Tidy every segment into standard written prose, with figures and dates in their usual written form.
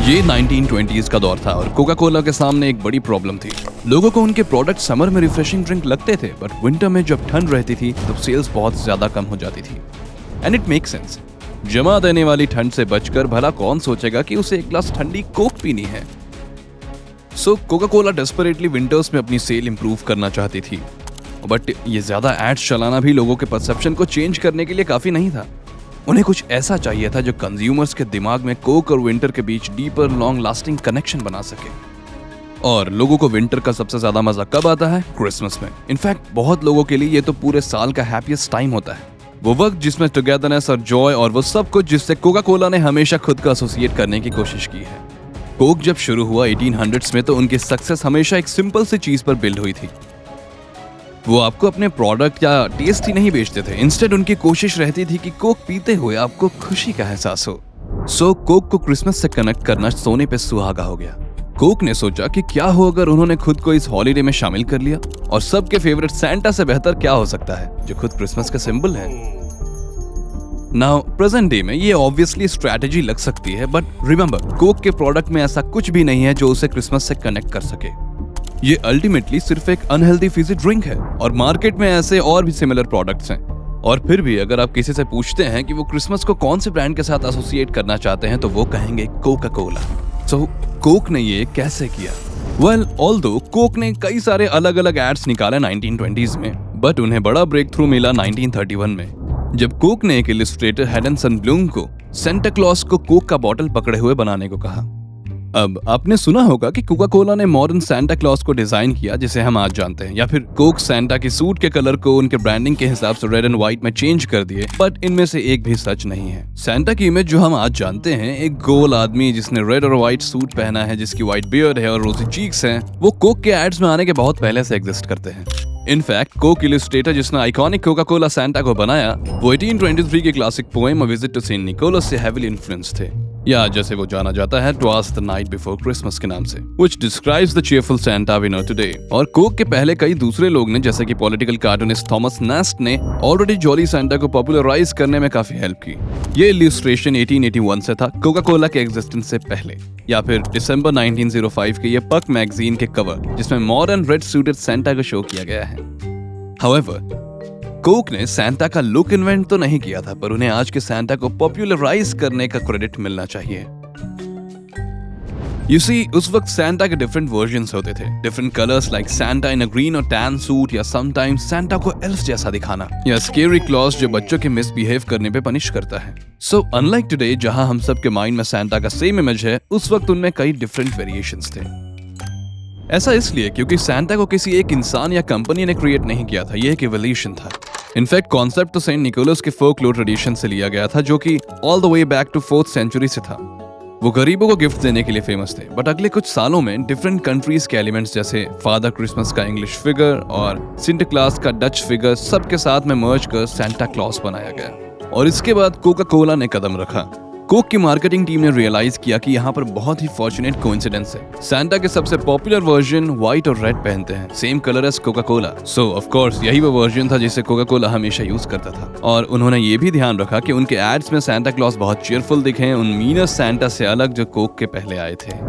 ये 1920s का दौर था और कोका कोला के सामने एक बड़ी प्रॉब्लम थी। लोगों को उनके प्रोडक्ट समर में रिफ्रेशिंग ड्रिंक लगते थे, बट विंटर में जब ठंड रहती थी तब सेल्स बहुत ज्यादा कम हो जाती थी। And it make sense. जमा देने वाली ठंड से बचकर भला कौन सोचेगा कि उसे एक ग्लास ठंडी कोक पीनी है। सो कोका कोला डेस्परेटली विंटर्स में अपनी सेल इंप्रूव करना चाहती थी, बट ये ज्यादा एड्स चलाना भी लोगों के परसेप्शन को चेंज करने के लिए काफी नहीं था। उन्हें कुछ ऐसा चाहिए था जो कंज्यूमर्स के दिमाग में कोक और विंटर के बीच डीपर लॉन्ग लास्टिंग कनेक्शन बना सके। और लोगों को विंटर का सबसे ज्यादा मजा कब आता है? क्रिसमस में। इनफैक्ट बहुत लोगों के लिए ये तो पूरे साल का हैप्पीएस्ट टाइम होता है, वो वक्त जिसमें टुगेदरनेस और जॉय और वो सब कुछ जिससे कोका कोला ने हमेशा खुद को एसोसिएट करने की कोशिश की है। कोक जब शुरू हुआ 1800s में तो उनकी सक्सेस हमेशा एक सिंपल सी चीज पर बिल्ड हुई थी। वो आपको अपने प्रोडक्ट या टेस्ट ही नहीं बेचते थे, इंस्टेड उनकी कोशिश रहती थी कि कोक पीते हुए आपको खुशी का एहसास हो। सो कोक को क्रिसमस से कनेक्ट करना सोने पे सुहागा हो गया। कोक ने सोचा कि क्या हो अगर उन्होंने खुद को इस हॉलीडे में शामिल कर लिया, और सबके फेवरेट सैंटा से बेहतर क्या हो सकता है जो खुद क्रिसमस का सिंबल है। नाउ प्रेजेंट डे में ये ऑब्वियसली स्ट्रैटेजी लग सकती है, बट रिमेंबर कोक के प्रोडक्ट में ऐसा कुछ भी नहीं है जो उसे क्रिसमस से कनेक्ट कर सके। ये अल्टीमेटली सिर्फ एक अनहेल्दी फिजी ड्रिंक है, और मार्केट में ऐसे और भी सिमिलर प्रोडक्ट्स हैं। और फिर भी अगर आप किसी से पूछते हैं कि वो क्रिसमस को कौन से ब्रांड के साथ एसोसिएट करना चाहते हैं तो वो कहेंगे कोका कोला। सो कोक ने ये कैसे किया? वेल, ऑल्दो कोक ने कई सारे अलग अलग एड्स निकाले 1920s में, बट उन्हें बड़ा ब्रेक थ्रू मिला 1931 में, जब कोक ने एक इलस्ट्रेटर हेडन ब्लूम को सेंटा क्लॉज को कोक का बॉटल पकड़े हुए बनाने को कहा। अब आपने सुना होगा कि कोका कोला ने मॉडर्न सैंटा क्लॉज को डिजाइन किया जिसे हम आज जानते हैं, या फिर कोक सैंटा की सूट के कलर को उनके ब्रांडिंग के हिसाब से रेड एंड व्हाइट में चेंज कर दिए, बट इनमें से एक भी सच नहीं है। सैंटा की इमेज जो हम आज जानते हैं, एक गोल आदमी जिसने रेड और व्हाइट सूट पहना है, जिसकी व्हाइट बियर्ड है और रोजी चीक्स हैं, वो कोक के एड्स में आने के बहुत पहले से एग्जिस्ट करते हैं। इनफैक्ट कोक इलस्ट्रेटर जिसने आइकॉनिक कोका कोला सैंटा को बनाया, वो 1823 के classic poem a visit to Saint Nicholas से हेवीली इन्फ्लुएंस थे, या जैसे वो जाना जाता है ट्वास द नाइट बिफोर क्रिसमस के नाम से, which describes the cheerful Santa we know today। और कोक के पहले कई दूसरे लोग ने, जैसे कि पॉलिटिकल कार्टूनिस्ट थॉमस नेस्ट ने ऑलरेडी जॉली सैंटा को पॉपुलराइज करने में काफी हेल्प की। ये इलस्ट्रेशन 1881 से था, कोका कोला के एग्जिस्टेंस से पहले, या फिर दिसंबर 1905 के ये पक मैगजीन के कवर जिसमें मॉडर्न रेड सूटेड सैंटा को शो किया गया है। हाउएवर, कोक ने सैंटा का लुक इन्वेंट तो नहीं किया था, पर उन्हें आज के सैंटा को पॉपुलराइज करने का क्रेडिट मिलना चाहिए। You see, उस वक्त सैंटा के डिफरेंट वर्जन्स होते थे, डिफरेंट कलर्स लाइक सैंटा इन अ ग्रीन और टैन सूट, या समटाइम्स सैंटा को एल्फ जैसा दिखाना, या स्केरी क्लॉज जो बच्चों के मिसबिहेव करने पे पनिश करता है। सो अनलाइक टुडे जहां हम सब के माइंड में सैंटा का सेम इमेज है, उस वक्त उनमें कई डिफरेंट वेरिएशंस थे। ऐसा इसलिए क्योंकि सैंटा को किसी एक इंसान या कंपनी ने क्रिएट नहीं किया था, यह एक इवोल्यूशन था। इनफैक्ट कॉन्सेप्ट तो सेंट निकोलस के फोकलोर ट्रेडिशन से लिया गया था, जो कि all the way back to 4th century से था। वो गरीबों को गिफ्ट देने के लिए फेमस थे, बट अगले कुछ सालों में डिफरेंट कंट्रीज के एलिमेंट्स जैसे फादर क्रिसमस का इंग्लिश फिगर और सिंटरक्लास का डच फिगर सबके साथ में मर्ज कर सैंटा क्लॉज बनाया गया। और इसके बाद कोका कोला ने कदम रखा। कोक की मार्केटिंग टीम ने रियलाइज किया कि यहाँ पर बहुत ही फॉर्चुनेट कोइंसिडेंस है। सैंटा के सबसे पॉपुलर वर्जन व्हाइट और रेड पहनते हैं, same colour as Coca Cola. So of course यही वो वर्जन था जिसे कोका कोला हमेशा यूज करता था। और उन्होंने ये भी ध्यान रखा कि उनके एड्स में सैंटा क्लॉज बहुत चीयरफुल दिखे, उन मीनर सैंटा से अलग जो कोक के पहले आए थे।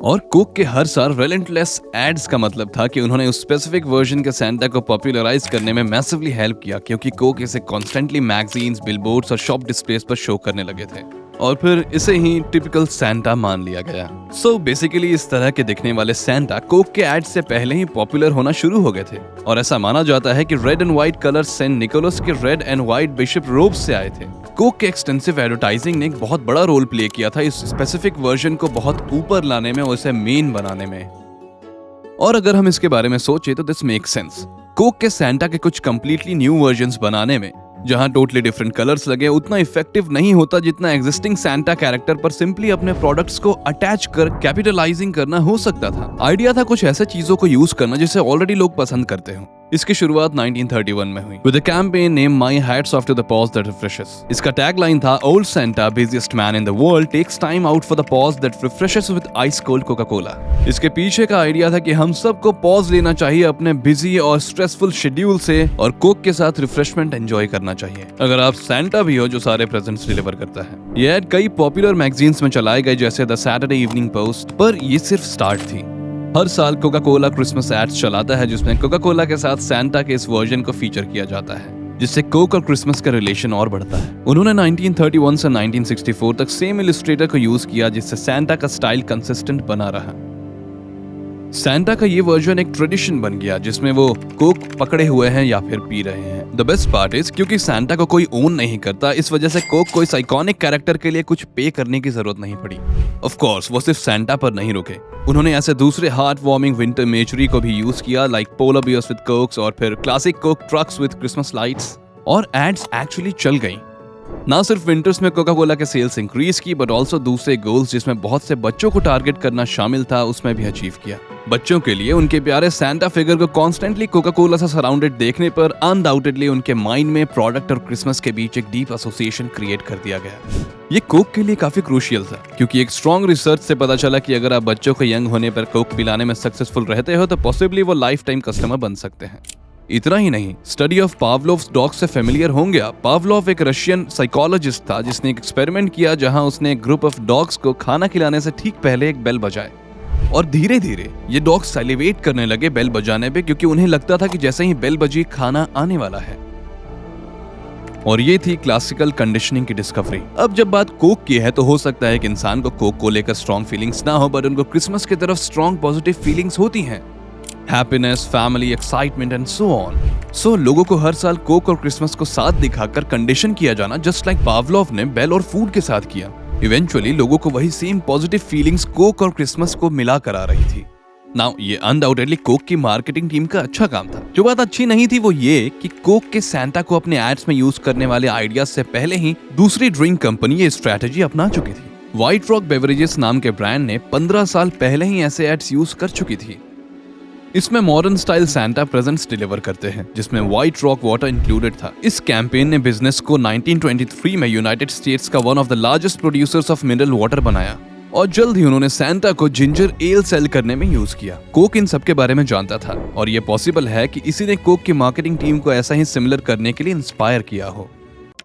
और कोक के हर साल रेलेंटलेस एड्स का मतलब था कि उन्होंने उस स्पेसिफिक वर्जन के सैंटा को पॉपुलराइज करने में मैसिवली हेल्प किया, क्योंकि कोक इसे कॉन्स्टेंटली मैगजीन्स, बिलबोर्ड्स और शॉप डिस्प्लेस पर शो करने लगे थे, और फिर इसे ही टिपिकल सैंटा मान लिया गया। सो बेसिकली इस तरह के दिखने वाले सैंटा कोक के एड्स से पहले ही पॉपुलर होना शुरू हो गए थे, और ऐसा माना जाता है कि red and white colour Saint Nicholas के red and white bishop robes से आए थे। कोक के एक्सटेंसिव एडवर्टाइजिंग ने एक बहुत बड़ा रोल प्ले किया था इस स्पेसिफिक वर्जन को बहुत ऊपर लाने में और इसे मेन बनाने में। और अगर हम इसके बारे में सोचे तो दिस मेक सेंस। कोक के सैंटा के कुछ कंप्लीटली न्यू वर्जन्स बनाने में जहां टोटली डिफरेंट कलर्स लगे, उतना इफेक्टिव नहीं होता जितना एग्जिस्टिंग सैंटा कैरेक्टर पर सिंपली अपने प्रोडक्ट्स को अटैच कर कैपिटलाइजिंग करना हो सकता था। आइडिया था कुछ ऐसे चीजों को यूज करना जिसे ऑलरेडी लोग पसंद करते हो, इसकी शुरुआत 1931 में हुई with the campaign name my hat's off to the pause that refreshes. इसका टैगलाइन था old Santa busiest man in the world takes time out for the pause that refreshes with ice cold Coca Cola. इसके पीछे का idea था कि हम सबको pause लेना चाहिए अपने बिजी और स्ट्रेसफुल शेड्यूल से और कोक के साथ रिफ्रेशमेंट एंजॉय करना चाहिए अगर आप सेंटा भी हो जो सारे प्रेजेंट्स डिलीवर करता है। ये एड कई पॉपुलर मैगजीन्स में चलाए गए जैसे द सैटरडे इवनिंग पोस्ट, पर ये सिर्फ स्टार्ट थी। हर साल कोका कोला क्रिसमस एड्स चलाता है जिसमें कोका कोला के साथ सैंटा के इस वर्जन को फीचर किया जाता है, जिससे कोक और क्रिसमस का रिलेशन और बढ़ता है। उन्होंने 1931 से 1964 तक सेम इलस्ट्रेटर को यूज किया जिससे सैंटा का स्टाइल कंसिस्टेंट बना रहा। सैंटा का ये वर्जन एक ट्रेडिशन बन गया जिसमें वो कोक पकड़े हुए हैं या फिर पी रहे हैं। द बेस्ट पार्ट इज क्योंकि सैंटा को कोई ओन नहीं करता, इस वजह से कोक को इस आइकॉनिक कैरेक्टर के लिए कुछ पे करने की जरूरत नहीं पड़ी। ऑफ कोर्स वो सिर्फ सैंटा पर नहीं रुके, उन्होंने ऐसे दूसरे हार्ट वार्मिंग विंटर इमेजरी को भी यूज किया like polar bears with Cokes और फिर classic Coke trucks with Christmas lights, और एड्स एक्चुअली चल गई। ना सिर्फ विंटर्स में कोका कोला के सेल्स इंक्रीज की बट ऑल्सो दूसरे गोल्स जिसमें बहुत से बच्चों को टारगेट करना शामिल था उसमें भी अचीव किया। बच्चों के लिए उनके प्यारे सैंटा फिगर को कॉन्स्टेंटली कोका कोला से सराउंडेड देखने पर अनडाउटेडली उनके माइंड में प्रोडक्ट और क्रिसमस के बीच एक डीप एसोसिएशन क्रिएट कर दिया गया। ये कोक के लिए काफी क्रूशियल था क्योंकि एक स्ट्रॉन्ग रिसर्च से पता चला कि अगर आप बच्चों को यंग होने पर कोक पिलाने में सक्सेसफुल रहते हो तो पॉसिबली वो लाइफ टाइम कस्टमर बन सकते हैं। इतना ही नहीं, स्टडी ऑफ पावलोव्स डॉग से फेमिलियर होंगे आप। पावलोव एक रशियन साइकोलॉजिस्ट था जिसने एक एक्सपेरिमेंट किया जहां उसने एक ग्रुप ऑफ डॉग्स को खाना खिलाने से ठीक पहले एक बेल बजाए और धीरे धीरे ये डॉग सैलिवेट करने लगे बेल बजाने पे क्योंकि उन्हें लगता था कि जैसे ही बेल बजी खाना आने वाला है। और ये थी क्लासिकल कंडीशनिंग की डिस्कवरी। अब जब बात कोक की है तो हो सकता है कि इंसान को कोक को लेकर स्ट्रॉन्ग फीलिंग्स ना हो बट उनको क्रिसमस की तरफ स्ट्रॉन्ग पॉजिटिव फीलिंग्स होती हैं, happiness, family, excitement and so on. So लोगों को हर साल कोक और क्रिसमस को साथ दिखाकर कंडीशन किया जाना जस्ट लाइक पावलोव ने बेल और फूड के साथ किया। इवेंचुअली लोगों को वही सेम पॉजिटिव फीलिंग्स कोक और क्रिसमस को मिला कर आ रही थी। नाउ ये अनडाउटेडली कोक की मार्केटिंग टीम का अच्छा काम था। जो बात अच्छी नहीं थी वो ये कि कोक के सैंटा को अपने एड्स में यूज करने वाले आइडियाज से पहले ही दूसरी ड्रिंक कंपनी ये स्ट्रेटेजी अपना चुकी थी। व्हाइट रॉक बेवरेजेस नाम के ब्रांड ने 15 साल पहले ही ऐसे एड्स यूज कर चुकी थी। इसमें modern style Santa presents deliver करते हैं जिसमें व्हाइट रॉक वाटर इंक्लूडेड था। इस कैंपेन ने बिजनेस को 1923 में यूनाइटेड स्टेट्स का one of the largest producers of mineral water बनाया और जल्द ही उन्होंने सैंटा को जिंजर एल सेल करने में यूज किया। कोक इन सब के बारे में जानता था और ये पॉसिबल है कि इसी ने कोक की मार्केटिंग टीम को ऐसा ही सिमिलर करने के लिए इंस्पायर किया हो।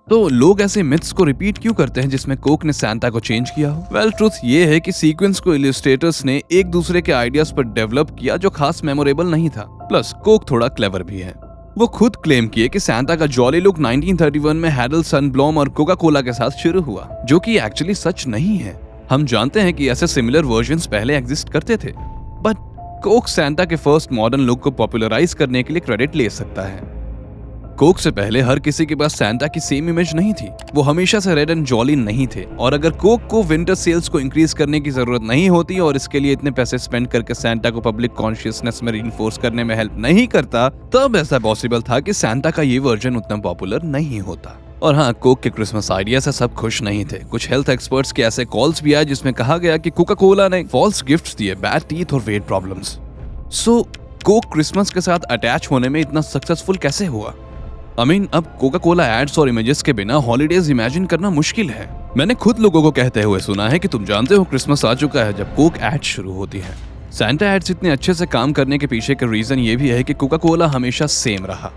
तो लोग ऐसे मिथ्स को रिपीट क्यों करते हैं जिसमें कोक ने सैंटा को चेंज किया हो? वेल ट्रुथ ये है कि सीक्वेंस को इलस्ट्रेटर्स ने एक दूसरे के आइडियाज पर डेवलप किया जो खास मेमोरेबल नहीं था। प्लस कोक थोड़ा क्लेवर भी है। वो खुद क्लेम किए कि सैंटा का जॉली लुक 1931 में हैडल सनब्लॉम और कोका कोला के साथ शुरू हुआ, जो कि एक्चुअली सच नहीं है। हम जानते हैं कि ऐसे सिमिलर वर्जन्स पहले एग्जिस्ट करते थे बट कोक सैंटा के फर्स्ट मॉडर्न लुक को पॉपुलराइज करने के लिए क्रेडिट ले सकता है। कोक से पहले हर किसी के पास सैंटा की सेम इमेज नहीं थी। वो हमेशा से रेड एंड जॉली नहीं थे और अगर कोक को विंटर सेल्स को इंक्रीज करने की जरूरत नहीं होती और इसके लिए इतने पैसे स्पेंड करके सैंटा को पब्लिक कॉन्शियसनेस में रीइंफोर्स करने में हेल्प नहीं करता तब ऐसा पॉसिबल था कि सैंटा का ये वर्जन उतना पॉपुलर नहीं होता। और हाँ, कोक के क्रिसमस आइडिया से सब खुश नहीं थे। कुछ हेल्थ एक्सपर्ट्स के ऐसे कॉल्स भी आए जिसमें कहा गया कि कोका कोला ने फॉल्स गिफ्ट्स दिए, बैड टीथ और वेट प्रॉब्लम्स। सो कोक क्रिसमस के साथ अटैच होने में इतना सक्सेसफुल कैसे हुआ? अब कोका कोला एड्स और इमेजेस के बिना हॉलीडेज इमेजिन करना मुश्किल है। मैंने खुद लोगों को कहते हुए सुना है कि तुम जानते हो क्रिसमस आ चुका है जब कोक एड्स शुरू होती है। सैंटा एड्स इतने अच्छे से काम करने के पीछे का रीजन ये भी है कि कोका कोला हमेशा सेम रहा,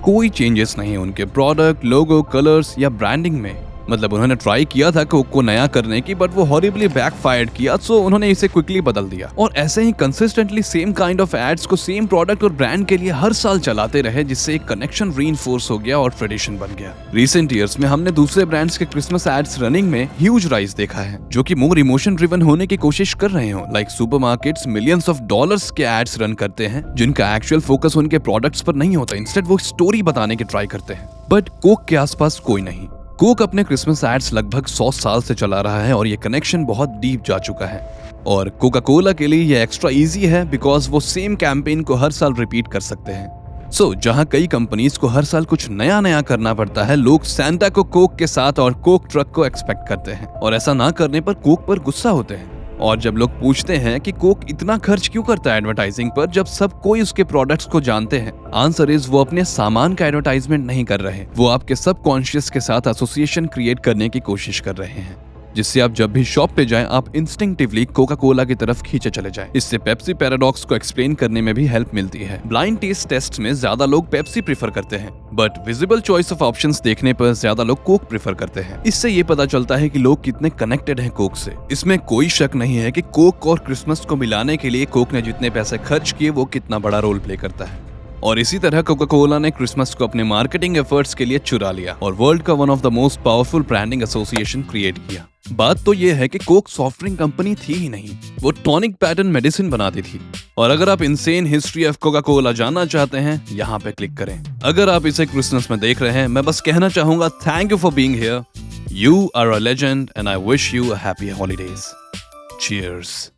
कोई चेंजेस नहीं उनके प्रोडक्ट, लोगो, कलर्स या ब्रांडिंग में। मतलब उन्होंने ट्राई किया था कोक को नया करने की बट वो हॉरिबली बैकफायर्ड किया, सो उन्होंने इसे क्विकली बदल दिया और ऐसे ही consistently same kind of ads को सेम प्रोडक्ट और ब्रांड के लिए हर साल चलाते रहे जिससे एक कनेक्शन रीइंफोर्स हो गया और ट्रेडिशन बन गया। रिसेंट ईयर्स में हमने दूसरे ब्रांड्स के क्रिसमस एड्स रनिंग में ह्यूज राइज देखा है जो कि मोर इमोशन ड्रिवन होने की कोशिश कर रहे हो। Like supermarkets millions of dollars के एड्स रन करते हैं जिनका एक्चुअल फोकस उनके प्रोडक्ट्स पर नहीं होता, इंस्टेड वो स्टोरी बताने की ट्राई करते हैं। बट कोक के आसपास कोई नहीं। कोक अपने क्रिसमस एड्स लगभग 100 साल से चला रहा है और ये कनेक्शन बहुत डीप जा चुका है। और कोका कोला के लिए ये एक्स्ट्रा इजी है बिकॉज वो सेम कैंपेन को हर साल रिपीट कर सकते हैं। सो जहां कई कंपनीज को हर साल कुछ नया नया करना पड़ता है, लोग सैंटा को कोक के साथ और कोक ट्रक को एक्सपेक्ट करते हैं और ऐसा ना करने पर कोक पर गुस्सा होते हैं। और जब लोग पूछते हैं कि कोक इतना खर्च क्यों करता है एडवर्टाइजिंग पर जब सब कोई उसके प्रोडक्ट्स को जानते हैं, आंसर इज वो अपने सामान का एडवर्टाइजमेंट नहीं कर रहे, वो आपके सबकॉन्शियस के साथ एसोसिएशन क्रिएट करने की कोशिश कर रहे हैं, जिससे आप जब भी शॉप पे जाएं आप इंस्टिंक्टिवली कोका कोला की तरफ खींचे चले जाएं। इससे पेप्सी पैराडॉक्स को एक्सप्लेन करने में भी हेल्प मिलती है। ब्लाइंड टेस्ट टेस्ट में ज्यादा लोग पेप्सी प्रीफर करते हैं, but visible choice of options देखने पर ज्यादा लोग कोक प्रीफर करते हैं। इससे ये पता चलता है कि लोग कितने कनेक्टेड हैं कोक से। इसमें कोई शक नहीं है कि कोक और क्रिसमस को मिलाने के लिए कोक ने जितने पैसे खर्च किए वो कितना बड़ा रोल प्ले करता है। और इसी तरह कोका कोला ने क्रिसमस को अपने मार्केटिंग एफर्ट्स के लिए चुरा लिया और वर्ल्ड का one of the most powerful branding association create किया। बात तो ये है कि कोक सॉफ्ट ड्रिंक कंपनी थी ही नहीं, वो टॉनिक पैटर्न मेडिसिन बनाती थी। और अगर आप insane history of Coca Cola जानना चाहते हैं, यहाँ पे क्लिक करें। अगर आप इसे क्रिसमस में देख रहे हैं, मैं बस कहना चाहूंगा thank you for being here. You are a legend and I wish you a happy holidays. Cheers.